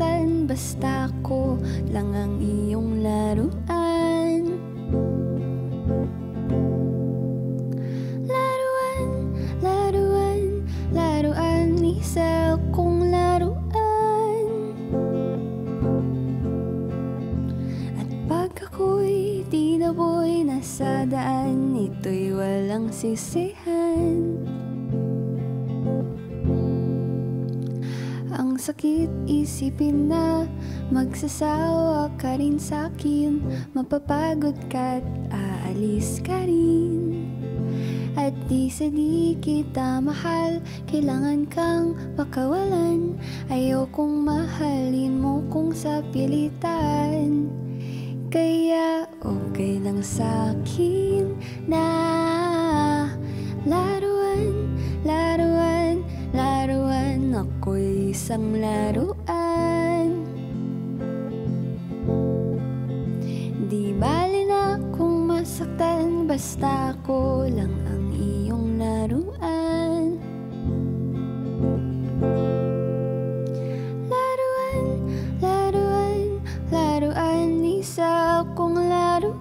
masaktan, basta ko lang ang iyong laruan. Laruan, laruan, laruan, isa kong laruan. At pag ako'y tinaboy nasa daan, ito'y walang sisihan. Ang sakit isipin na magsasawa ka rin sa'kin, mapapagod ka't aalis ka rin. At di sa di kita mahal, kailangan kang pakawalan. Ayokong mahalin mo kung sa pilitan. Kaya okay lang sa'kin na laruan, laruan, laruan, ako'y isang laruan. Di bali na kung masaktan, basta ako lang ang iyong laruan. Laruan, laruan, laruan, isa akong laruan.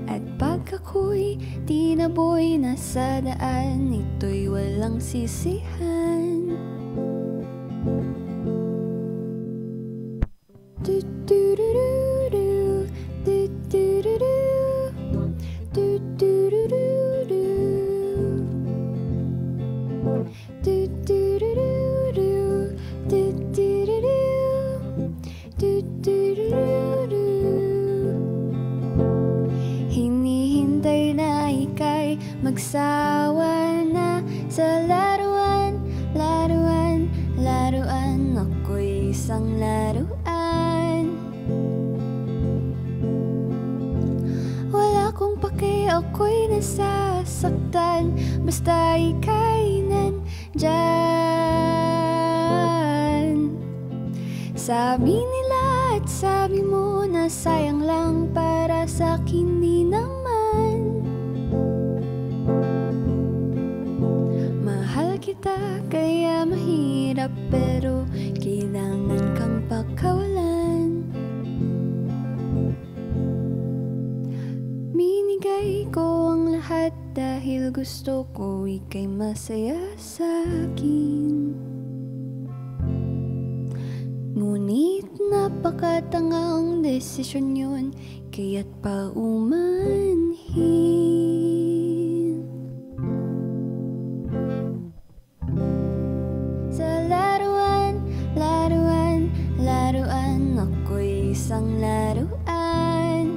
At pag ako'y tinaboy nasa daan, ito'y walang sisihan. Hinihintay na ika'y magsawa na sa laruan, laruan, laruan, ako'y isang laruan. Wala kong pake, ako'y nasasaktan, basta ika'y nandyan. Sabi nila at sabi mo na sayang lang, para sa'kin di naman. Mahal kita kaya mahirap, pero kailangan kang pakawalan. Binigay ko ang lahat dahil gusto ko ika'y masaya sa'kin. Ngunit napakatangang desisyon yun, kaya't paumanhin. Sa laruan, laruan, laruan, ako'y isang laruan.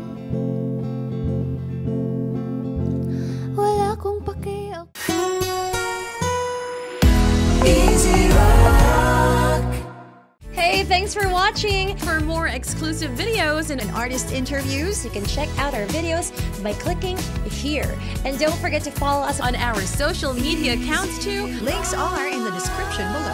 Wala kong pake. Easy Rock. Hey, thanks for watching! For more exclusive videos and artist interviews, You can check out our videos by clicking here. And don't forget to follow us on our social media accounts too. Links are in the description below.